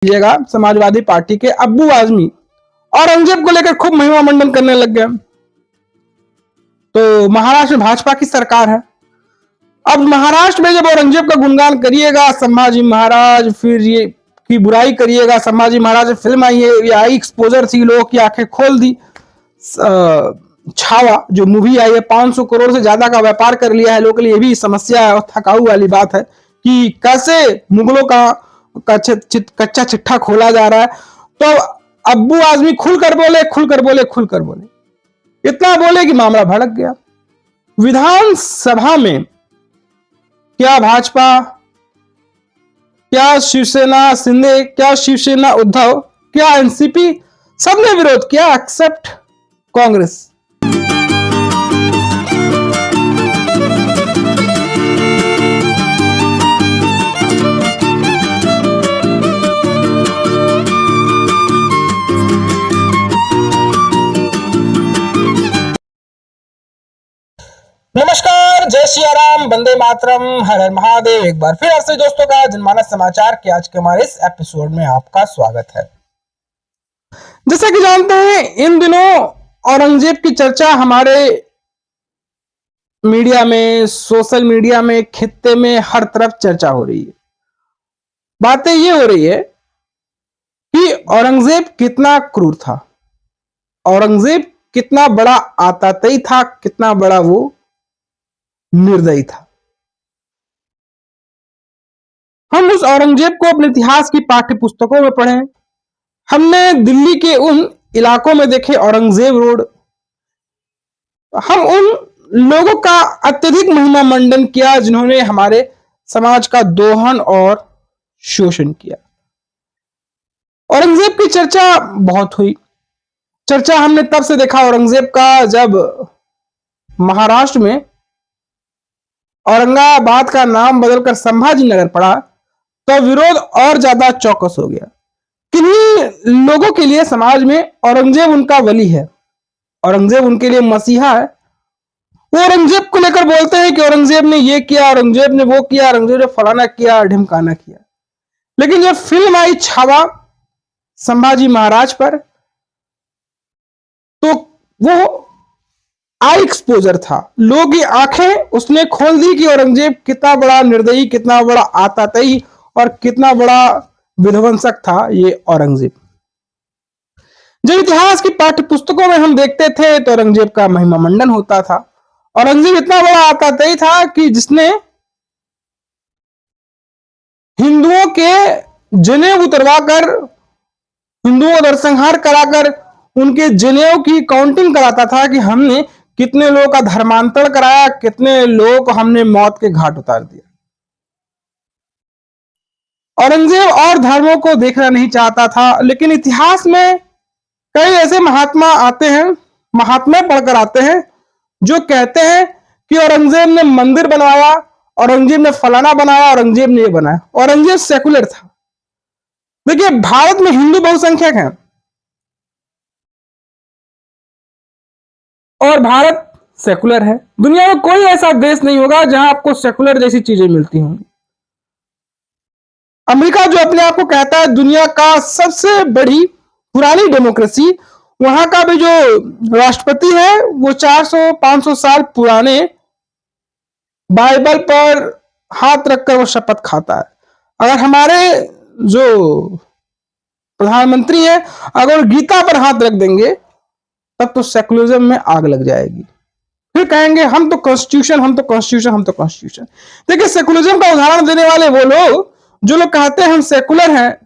कीजिएगा समाजवादी पार्टी के अब्बू आजमी औरंगजेब को लेकर खूब महिमा मंडन करने लग गए। तो महाराष्ट्र में भाजपा की सरकार है। अब महाराष्ट्र में जब औरंगजेब का गुणगान करिएगा संभाजी महाराज, फिर ये की बुराई करिएगा संभाजी महाराज, फिल्म आई है, ये आई एक्सपोजर थी, लोगों की आंखें खोल दी। छावा जो मूवी आई है 500 करोड़ से ज्यादा का व्यापार कर लिया है। लोगों के लिए भी समस्या है और थकाऊ वाली बात है कि कैसे मुगलों का कच्चा चिट्ठा खोला जा रहा है। तो अब्बू आजमी खुलकर बोले, खुलकर बोले, खुलकर बोले, इतना बोले कि मामला भड़क गया। विधानसभा में क्या भाजपा, क्या शिवसेना शिंदे, क्या शिवसेना उद्धव, क्या एनसीपी, सबने विरोध किया एक्सेप्ट कांग्रेस। नमस्कार, जय सिया राम, वंदे मातरम, हर हर महादेव। एक बार फिर आपसे दोस्तों का जनमानस समाचार के आज के हमारे इस एपिसोड में आपका स्वागत है। जैसा कि जानते हैं, इन दिनों औरंगजेब की चर्चा हमारे मीडिया में, सोशल मीडिया में, खित्ते में हर तरफ चर्चा हो रही है। बातें ये हो रही है कि औरंगजेब कितना क्रूर था, औरंगजेब कितना बड़ा आतताई था, कितना बड़ा वो निर्दयी था। हम उस औरंगजेब को अपने इतिहास की पाठ्य पुस्तकों में पढ़े, हमने दिल्ली के उन इलाकों में देखे औरंगजेब रोड, हम उन लोगों का अत्यधिक महिमा मंडन किया जिन्होंने हमारे समाज का दोहन और शोषण किया। औरंगजेब की चर्चा बहुत हुई। चर्चा हमने तब से देखा औरंगजेब का जब महाराष्ट्र में औरंगाबाद का नाम बदलकर संभाजी नगर पड़ा, तो विरोध और ज्यादा चौकस हो गया। किन्हीं लोगों के लिए समाज में औरंगजेब उनका वली है, औरंगजेब उनके लिए मसीहा है। वो औरंगजेब को लेकर बोलते हैं कि औरंगजेब ने ये किया, औरंगजेब ने वो किया, औरंगजेब ने फलाना किया, ढिमकाना किया। लेकिन जब फिल्म आई छावा संभाजी महाराज पर, तो वो आई एक्सपोजर था। लोगों की आंखें उसने खोल दी कि औरंगजेब कितना बड़ा निर्दयी, कितना बड़ा आतताई और कितना बड़ा विध्वंसक था ये औरंगजेब। जब इतिहास की पाठ्य पुस्तकों में हम देखते थे तो औरंगजेब का महिमा मंडन होता था। औरंगजेब इतना बड़ा आतताई था कि जिसने हिंदुओं के जनेऊ उतरवाकर, हिंदुओं का नरसंहार कराकर उनके जनेऊ की काउंटिंग कराता था कि हमने कितने लोगों का धर्मांतरण कराया, कितने लोगों को हमने मौत के घाट उतार दिया। औरंगजेब और धर्मों को देखना नहीं चाहता था, लेकिन इतिहास में कई ऐसे महात्मा आते हैं, महात्मा पढ़कर आते हैं, जो कहते हैं कि औरंगजेब ने मंदिर बनवाया, औरंगजेब ने फलाना बनाया, औरंगजेब ने ये बनाया। औरंगजेब सेकुलर था। देखिए, भारत में हिंदू बहुसंख्यक हैं और भारत सेकुलर है। दुनिया में कोई ऐसा देश नहीं होगा जहां आपको सेकुलर जैसी चीजें मिलती होंगी। अमेरिका जो अपने आप को कहता है दुनिया का सबसे बड़ी पुरानी डेमोक्रेसी, वहां का भी जो राष्ट्रपति है वो 400-500 साल पुराने बाइबल पर हाथ रखकर वो शपथ खाता है। अगर हमारे जो प्रधानमंत्री है अगर गीता पर हाथ रख देंगे तब तो सेकुलरिज्म में आग लग जाएगी। फिर कहेंगे हम तो कॉन्स्टिट्यूशन, हम तो कॉन्स्टिट्यूशन, हम तो कॉन्स्टिट्यूशन। देखिए, सेकुलरिज्म का उदाहरण देने वाले वो लोग जो लोग कहते हैं हम सेकुलर हैं,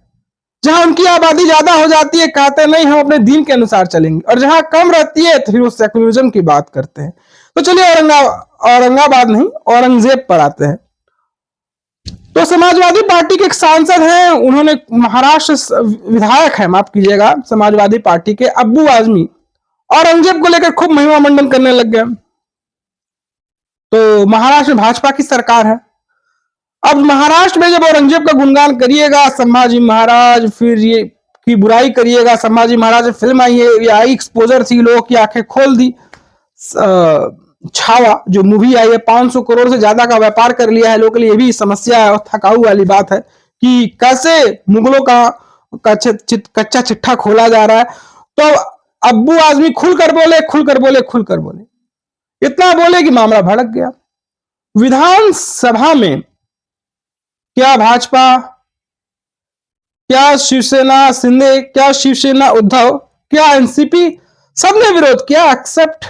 जहां उनकी आबादी ज्यादा हो जाती है कहते हैं नहीं हम अपने दीन के अनुसार चलेंगे, और जहां कम रहती है तो फिर वो सेकुलरिज्म की बात करते हैं। तो चलिए औरंगाबाद नहीं, औरंगजेब पर आते हैं। तो समाजवादी पार्टी के एक सांसद हैं, उन्होंने महाराष्ट्र विधायक है, माफ कीजिएगा, समाजवादी पार्टी के अब्बू आजमी औरंगजेब को लेकर खूब महिमा मंडन करने लग गए। तो महाराष्ट्र में भाजपा की सरकार है। अब महाराष्ट्र में जब औरंगजेब का गुणगान करिएगा संभाजी महाराज, फिर ये की बुराई करिएगा संभाजी महाराज, फिल्म आई है, ये आई एक्सपोजर थी, लोगों की आंखें खोल दी। छावा जो मूवी आई है 500 करोड़ से ज्यादा का व्यापार कर लिया है। लोगों के लिए भी समस्या है और थकाऊ वाली बात है कि कैसे मुगलों का कच्चा चिट्ठा खोला जा रहा है। तो अब्बू आजमी खुलकर बोले, खुलकर बोले, खुलकर बोले, इतना बोले कि मामला भड़क गया। विधानसभा में क्या भाजपा, क्या शिवसेना शिंदे, क्या शिवसेना उद्धव, क्या एनसीपी, सबने विरोध किया एक्सेप्ट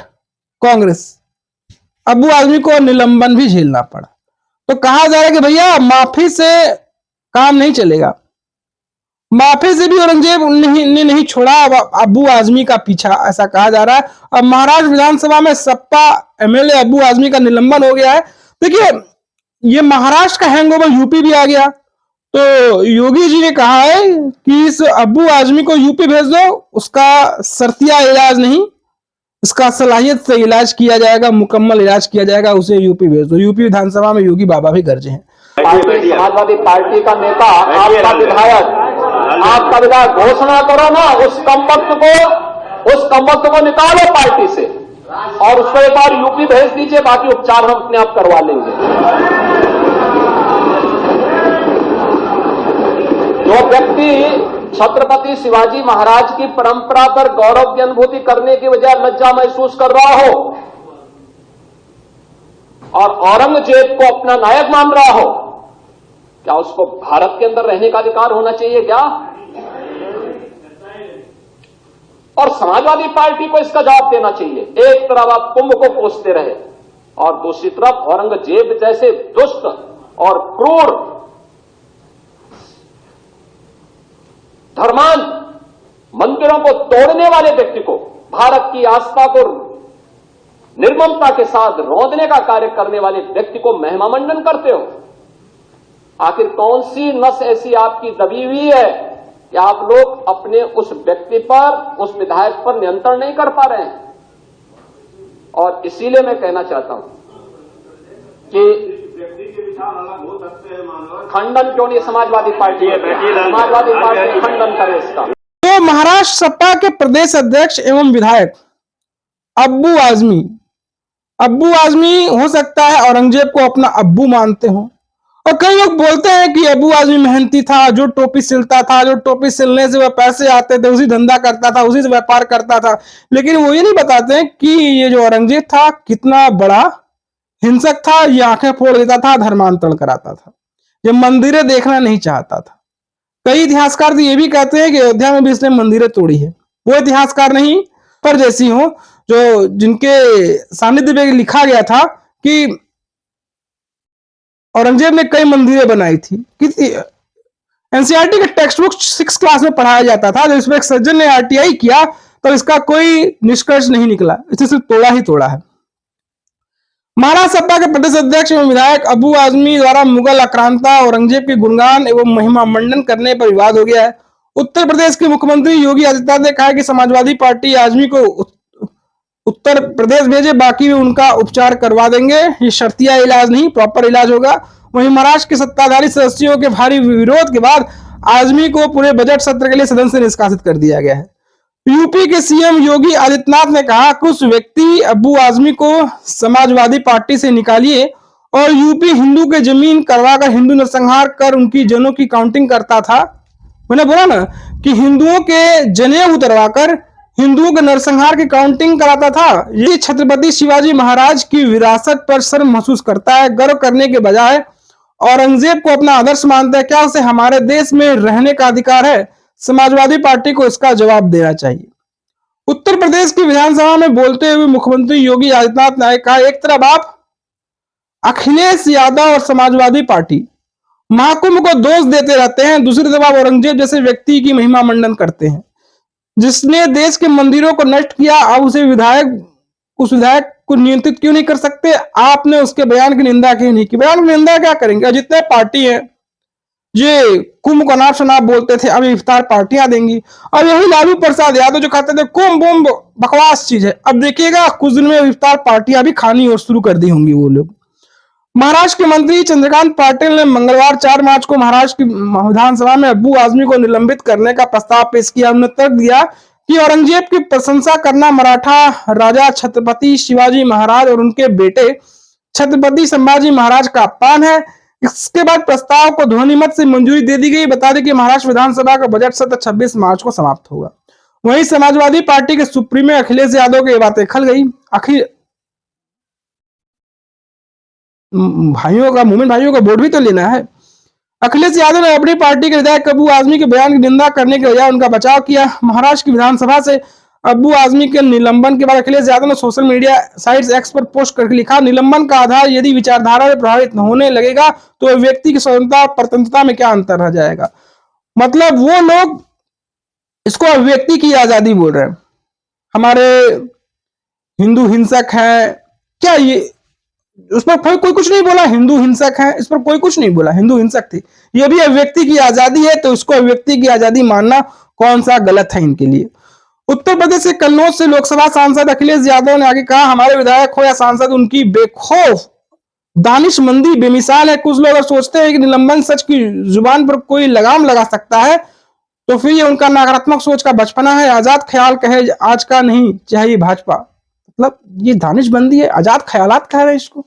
कांग्रेस। अब्बू आजमी को निलंबन भी झेलना पड़ा। तो कहा जा रहा है कि भैया माफी से काम नहीं चलेगा, माफी से भी औरंगजेब ने नहीं छोड़ा अब्बू आजमी का पीछा, ऐसा कहा जा रहा है। अब महाराष्ट्र विधानसभा में सपा एमएलए अब्बू आजमी का निलंबन हो गया है। देखिए, ये महाराष्ट्र का हैंगओवर यूपी भी आ गया। तो योगी जी ने कहा है कि इस अब्बू आजमी को यूपी भेज दो, उसका शर्तिया इलाज नहीं, इसका सलाहियत से इलाज किया जाएगा, मुकम्मल इलाज किया जाएगा, उसे यूपी भेज दो। यूपी विधानसभा में योगी बाबा भी गरजे हैं। समाजवादी पार्टी का नेता, आपका विधायक घोषणा करो ना, उस कमबख्त को निकालो पार्टी से और उसको एक बार यूपी भेज दीजिए, बाकी उपचार हम अपने आप करवा लेंगे। जो व्यक्ति छत्रपति शिवाजी महाराज की परंपरा पर गौरव की अनुभूति करने की बजाय लज्जा महसूस कर रहा हो और औरंगजेब को अपना नायक मान रहा हो, क्या उसको भारत के अंदर रहने का अधिकार होना चाहिए क्या? और समाजवादी पार्टी को इसका जवाब देना चाहिए। एक तरफ आप कुंभ को कोसते रहे और दूसरी तरफ औरंगजेब जैसे दुष्ट और क्रूर धर्मान मंदिरों को तोड़ने वाले व्यक्ति को, भारत की आस्था को निर्ममता के साथ रौंदने का कार्य करने वाले व्यक्ति को महिमा मंडन करते हो। आखिर कौन सी नस ऐसी आपकी दबी हुई है कि आप लोग अपने उस व्यक्ति पर, उस विधायक पर नियंत्रण नहीं कर पा रहे हैं? और इसीलिए मैं कहना चाहता हूं कि खंडन क्यों नहीं समाजवादी पार्टी खंडन करे इसका। तो महाराष्ट्र सपा के प्रदेश अध्यक्ष एवं विधायक अब्बू आजमी हो सकता है औरंगजेब को अपना अब्बू मानते हो। और कई लोग बोलते हैं कि अब्बू आजमी मेहनती था, जो टोपी सिलता था, जो टोपी सिलने से वह पैसे आते थे, उसी धंधा करता था, उसी से व्यापार करता था। लेकिन वो ये नहीं बताते हैं कि ये जो औरंगजेब था कितना बड़ा हिंसक था, ये आंखें फोड़ देता था, धर्मांतरण कराता था, ये मंदिरें देखना नहीं चाहता था। कई इतिहासकार तो ये भी कहते हैं कि अयोध्या में भी इसने मंदिरें तोड़ी है। वो इतिहासकार नहीं पर जैसी हो, जो जिनके सानिध्य में लिखा गया था कि औरंगजेब ने कई मंदिरें बनाई थी। एनसीईआरटी के टेक्स्ट बुक 6 क्लास में पढ़ाया जाता था। जब इसमें एक सज्जन ने आरटीआई किया तो इसका कोई निष्कर्ष नहीं निकला, इसे सिर्फ तोड़ा ही तोड़ा है। महाराष्ट्र सपा के प्रदेश अध्यक्ष एवं विधायक अब्बू आजमी द्वारा मुगल आक्रांता औरंगजेब के गुणगान एवं महिमा मंडन करने पर विवाद हो गया है। उत्तर प्रदेश के मुख्यमंत्री योगी आदित्यनाथ ने कहा कि समाजवादी पार्टी आजमी को उत्तर प्रदेश भेजे, बाकी भी उनका उपचार करवा देंगे। ये शर्तिया इलाज नहीं, प्रॉपर इलाज होगा। वहीं महाराष्ट्र के सत्ताधारी सदस्यों के भारी विरोध के बाद आजमी को पूरे बजट सत्र के लिए सदन से निष्कासित कर दिया गया है। यूपी के सीएम योगी आदित्यनाथ ने कहा कि उस व्यक्ति अब्बू आजमी को समाजवादी पार्टी से निकालिए और यूपी हिंदू के जमीन करवाकर हिंदू नरसंहार कर उनकी जनों की काउंटिंग करता था। मैंने बोला ना कि हिंदुओं के जनेऊ उतरवाकर हिंदुओं के नरसंहार की काउंटिंग कराता था। ये छत्रपति शिवाजी महाराज की विरासत पर शर्म महसूस करता है, गर्व करने के बजाय औरंगजेब को अपना आदर्श मानता है। क्या उसे हमारे देश में रहने का अधिकार है? समाजवादी पार्टी को इसका जवाब देना चाहिए। उत्तर प्रदेश की विधानसभा में बोलते हुए मुख्यमंत्री योगी आदित्यनाथ ने कहा, एक तरफ आप अखिलेश यादव और समाजवादी पार्टी महाकुंभ को दोष देते रहते हैं, दूसरी तरफ आप औरंगजेब जैसे व्यक्ति की महिमा मंडन करते हैं जिसने देश के मंदिरों को नष्ट किया। आप उस विधायक को नियंत्रित क्यों नहीं कर सकते? आपने उसके बयान की निंदा क्यों नहीं की? बयान की निंदा क्या करेंगे? जितने पार्टी है ये कुंभ का नाम शनाब बोलते थे, अब इफ्तार पार्टियां देंगी। और यही लालू प्रसाद यादव जो कहते थे कुंभ बकवास चीज है, अब देखिएगा कुछ दिन में इफ्तार पार्टियां भी खानी और शुरू कर दी होंगी वो लोग। महाराष्ट्र के मंत्री चंद्रकांत पाटिल ने मंगलवार 4 मार्च को महाराष्ट्र की विधानसभा में अब्बू आजमी को निलंबित करने का प्रस्ताव पेश किया। उन्होंने तर्क दिया कि औरंगजेब की प्रशंसा करना मराठा राजा छत्रपति शिवाजी महाराज और उनके बेटे छत्रपति संभाजी महाराज का अपमान है। इसके बाद प्रस्ताव को ध्वनिमत से मंजूरी दे दी गई। बता दें कि महाराष्ट्र विधानसभा का बजट सत्र 26 मार्च को समाप्त होगा। वहीं समाजवादी पार्टी के सुप्रीमो अखिलेश यादव की ये बातें खल गई। मोमिन भाइयों का वोट भी तो लेना है। अखिलेश यादव ने अपनी पार्टी के विधायक अबू आजमी के बयान की निंदा करने के बजाय उनका बचाव किया। महाराष्ट्र की विधानसभा से अबू आजमी के निलंबन के बाद अखिलेश यादव ने सोशल मीडिया साइट्स एक्स पर पोस्ट करके लिखा, निलंबन का आधार यदि विचारधारा से प्रभावित होने लगेगा तो व्यक्ति की स्वतंत्रता और परतंत्रता में क्या अंतर रह जाएगा। मतलब वो लोग इसको अभिव्यक्ति की आजादी बोल रहे हैं। हमारे हिंदू हिंसक है क्या, ये उस पर कोई कुछ नहीं बोला। हिंदू हिंसक है, इस पर कोई कुछ नहीं बोला। हिंदू हिंसक थी, ये भी अभिव्यक्ति की आजादी है, तो इसको अभिव्यक्ति की आजादी मानना कौन सा गलत है इनके लिए। उत्तर प्रदेश के कन्नौज से लोकसभा सांसद अखिलेश यादव ने आगे कहा, हमारे विधायक हो या सांसद, उनकी बेखौफ दानिशमंदी बेमिसाल है। कुछ लोग अगर सोचते हैं कि निलंबन सच की जुबान पर कोई लगाम लगा सकता है तो फिर ये उनका नकारात्मक सोच का बचपना है। आजाद ख्याल कहे आज का नहीं, चाहिए भाजपा। मतलब ये दानिशबंदी है, आजाद ख्यालात कह रहे हैं इसको।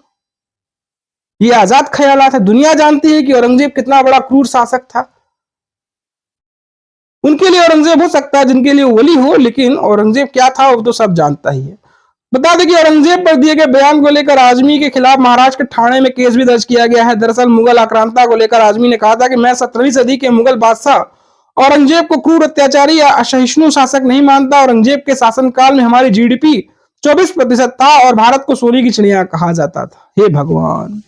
ये आजाद ख्यालात है। दुनिया जानती है कि औरंगजेब कितना बड़ा क्रूर शासक था। उनके लिए औरंगजेब हो सकता है जिनके लिए वली हो, लेकिन औरंगजेब क्या था वो तो सब जानता ही है। बता दें कि औरंगजेब पर दिए गए बयान को लेकर आजमी के खिलाफ महाराष्ट्र के ठाणे में केस भी दर्ज किया गया है। दरअसल मुगल आक्रांता को लेकर आजमी ने कहा था कि मैं 17वीं सदी के मुगल बादशाह औरंगजेब को क्रूर, अत्याचारी या असहिष्णु शासक नहीं मानता। औरंगजेब के शासनकाल में हमारी जीडीपी 24% था और भारत को सोने की चिड़िया कहा जाता था। हे भगवान,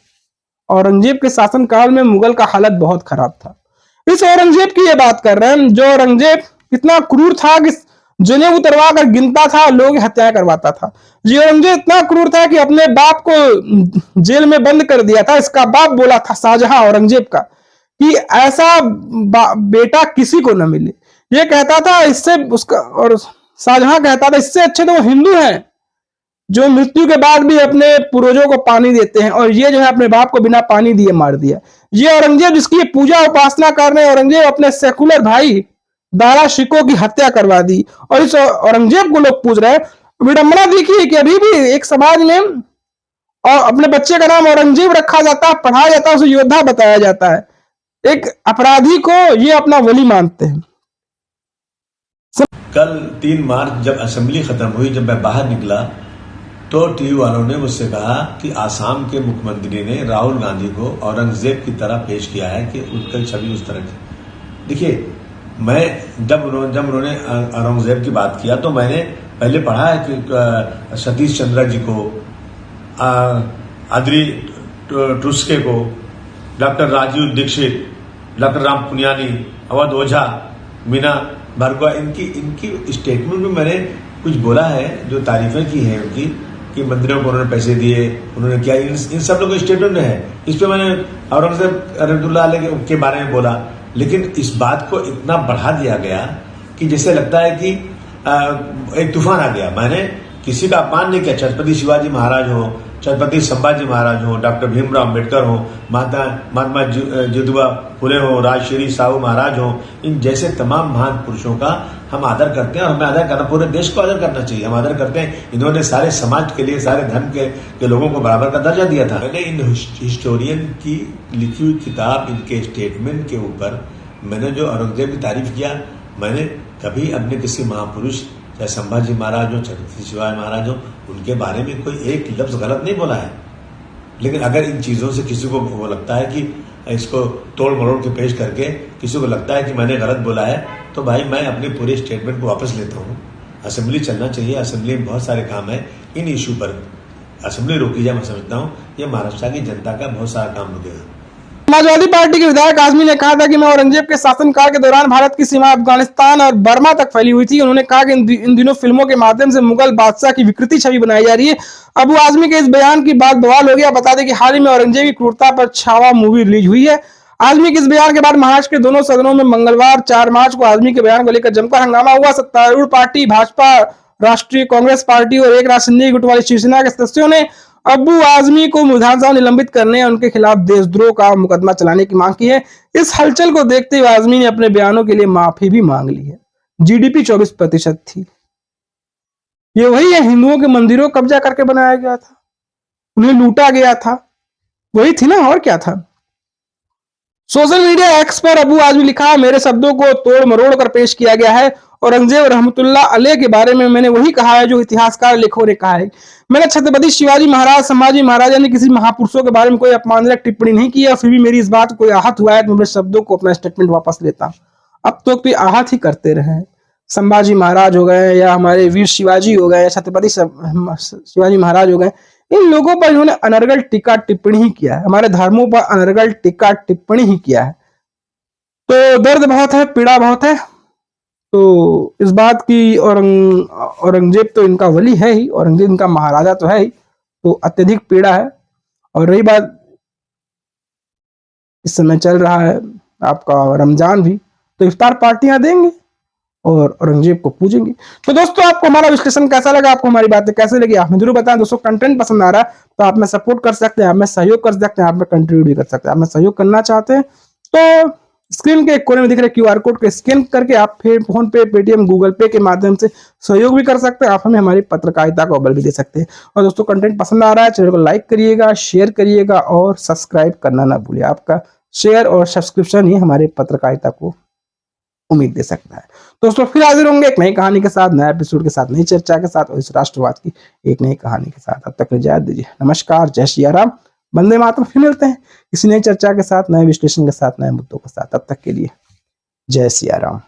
औरंगजेब के शासनकाल में मुगल का हालत बहुत खराब था। इस औरंगजेब की ये बात कर रहे हैं जो औरंगजेब इतना क्रूर था कि जनेऊ उतरवा कर गिनता था, लोगों की हत्याएं करवाता था। ये औरंगजेब इतना क्रूर था कि अपने बाप को जेल में बंद कर दिया था। इसका बाप बोला था, शाहजहां औरंगजेब का, कि ऐसा बेटा किसी को न मिले। ये कहता था इससे उसका, और शाहजहां कहता था इससे अच्छे तो वो हिंदू हैं जो मृत्यु के बाद भी अपने पूर्वजों को पानी देते हैं, और ये जो है अपने बाप को बिना पानी दिए मार दिया। ये औरंगजेब जिसकी पूजा उपासना कर रहे हैं, औरंगजेब अपने सेकुलर भाई दारा शिकोह की हत्या करवा दी, और इस औरंगजेब को लोग पूज रहे हैं। विडंबना देखिए कि अभी भी एक समाज में और अपने बच्चे का नाम औरंगजेब रखा जाता है, पढ़ाया जाता है, उसे योद्धा बताया जाता है। एक अपराधी को ये अपना वली मानते हैं। कल 3 मार्च जब असेंबली खत्म हुई, जब मैं बाहर निकला तो टीवी वालों ने मुझसे कहा कि आसाम के मुख्यमंत्री ने राहुल गांधी को औरंगजेब की तरह पेश किया है कि उनकी छवि उस तरह की। देखिए, मैं जब उन्होंने औरंगजेब की बात किया तो मैंने पहले पढ़ा है कि सतीश चंद्र जी को, आदरी टुस्के को, डॉक्टर राजीव दीक्षित, डॉक्टर राम पुनियानी, अवध ओझा, मीना भार्गवा, इनकी स्टेटमेंट में मैंने कुछ बोला है जो तारीफें की है उनकी, कि मंदिरों को उन्होंने पैसे दिए, उन्होंने क्या, इन सब लोगों के स्टेटमेंट में है। इस पे मैंने औरंगजेब रहमतुल्लाह अलैह के बारे में बोला, लेकिन इस बात को इतना बढ़ा दिया गया कि जैसे लगता है कि एक तूफान आ गया। मैंने किसी का अपमान नहीं किया। छत्रपति शिवाजी महाराज हो, छत्रपति संभाजी महाराज हो, डॉक्टर भीमराव अम्बेडकर हो, महात्मा ज्योतिबा फुले हो, राजश्री साहू महाराज हो, इन जैसे तमाम महान पुरुषों का हम आदर करते हैं, और हमें आदर करना, पूरे देश को आदर करना चाहिए। हम आदर करते हैं। इन्होंने सारे समाज के लिए, सारे धर्म के लोगों को बराबर का दर्जा दिया था। मैंने इन हिस्टोरियन की लिखी हुई किताब, इनके स्टेटमेंट के ऊपर मैंने जो औरंगजेब की तारीफ किया, मैंने कभी अपने किसी महापुरुष, चाहे संभाजी महाराज हो, छत्रपति शिवाजी महाराज हो, उनके बारे में कोई एक लफ्ज गलत नहीं बोला है। लेकिन अगर इन चीजों से किसी को वो लगता है कि इसको तोड़ मरोड़ के पेश करके किसी को लगता है कि मैंने गलत बोला है, तो भाई मैं अपने पूरे स्टेटमेंट को वापस लेता हूँ। असेंबली चलना चाहिए, असेंबली में बहुत सारे काम है। इन इशू पर असेंबली रोकी जाए, मैं समझता हूँ ये महाराष्ट्र की जनता का बहुत सारा काम रुकेगा। समाजवादी पार्टी के विधायक आजमी ने कहा था कि मैं औरंगजेब के शासनकाल के दौरान भारत की सीमा अफगानिस्तान और बर्मा तक फैली हुई थी। उन्होंने कहा कि इन दिनों फिल्मों के माध्यम से मुगल बादशाह की विकृति छवि बनाई जा रही है। अबू आजमी के इस बयान की बात बवाल हो गया। बता दें कि हाल ही में औरंगजेब की क्रूरता पर छावा मूवी रिलीज हुई है। आजमी के इस बयान के बाद महाराष्ट्र के दोनों सदनों में मंगलवार 4 मार्च को आजमी के बयान को लेकर जमकर हंगामा हुआ। सत्तारूढ़ पार्टी भाजपा, राष्ट्रीय कांग्रेस पार्टी और एक राज सिंधिया गुट वाली शिवसेना के सदस्यों ने अबू आजमी को विधानसभा निलंबित करने और उनके खिलाफ देशद्रोह का मुकदमा चलाने की मांग की है। इस हलचल को देखते हुए आजमी ने अपने बयानों के लिए माफी भी मांग ली है। जीडीपी 24% थी। ये वही है, हिंदुओं के मंदिरों को कब्जा करके बनाया गया था, उन्हें लूटा गया था, वही थी ना, और क्या था। सोशल मीडिया एक्स पर अबू आजमी लिखा, मेरे शब्दों को तोड़ मरोड़ कर पेश किया गया है। औरंगजेब रहमतुल्लाह अलैह के बारे में मैंने वही कहा है जो इतिहासकार लेखकों ने कहा है। मैंने छत्रपति शिवाजी महाराज, संभाजी महाराज यानी किसी महापुरुषों के बारे में कोई अपमानजनक टिप्पणी नहीं की है। फिर भी मेरी इस बात को कोई आहत हुआ है तो मैं अपने शब्दों को, अपना स्टेटमेंट वापस लेता हूं। अब तो कोई आहत ही करते रहे, संभाजी महाराज हो गए या हमारे वीर शिवाजी हो गए या छत्रपति शिवाजी महाराज हो गए, इन लोगों पर इन्होंने अनर्गल टीका टिप्पणी ही किया है, हमारे धर्मों पर अनर्गल टीका टिप्पणी ही किया है। तो दर्द बहुत है, पीड़ा बहुत है। तो इस बात की औरंगजेब तो इनका वली है ही, औरंगजेब इनका महाराजा तो है ही, तो अत्यधिक पीड़ा है। और रही बात, इस समय चल रहा है आपका रमजान भी, तो इफ्तार पार्टियां देंगे और औरंगजेब को पूजेंगे। तो दोस्तों आपको हमारा विश्लेषण कैसा लगा, आपको हमारी बातें कैसे लगी, आप जरूर बताएं। दोस्तों कंटेंट पसंद आ रहा है तो आप में सपोर्ट कर सकते हैं, आप में सहयोग कर सकते हैं, आप में कंट्रीब्यूट भी कर सकते हैं। आप में सहयोग करना चाहते हैं तो स्क्रीन के एक कोने में दिख रहे QR कोड को स्कैन करके आप फिर फोन पे, पेटीएम, गूगल पे के माध्यम से सहयोग भी कर सकते हैं। आप हमें हमारी पत्रकारिता को बल भी दे सकते हैं। और दोस्तों कंटेंट पसंद आ रहा है, चैनल को लाइक करिएगा, शेयर करिएगा और सब्सक्राइब करना ना भूलिए। आपका शेयर और सब्सक्रिप्शन ही हमारे पत्रकारिता को उम्मीद दे सकता है। दोस्तों फिर हाजिर होंगे एक नई कहानी के साथ, नए एपिसोड के साथ, नई चर्चा के साथ और इस राष्ट्रवाद की एक नई कहानी के साथ। अब तक इजाजत दीजिए। नमस्कार, जय श्री राम, वंदे मातरम। फिर मिलते हैं किसी नई चर्चा के साथ, नए विश्लेषण के साथ, नए मुद्दों के साथ। तब तक के लिए जय सिया राम।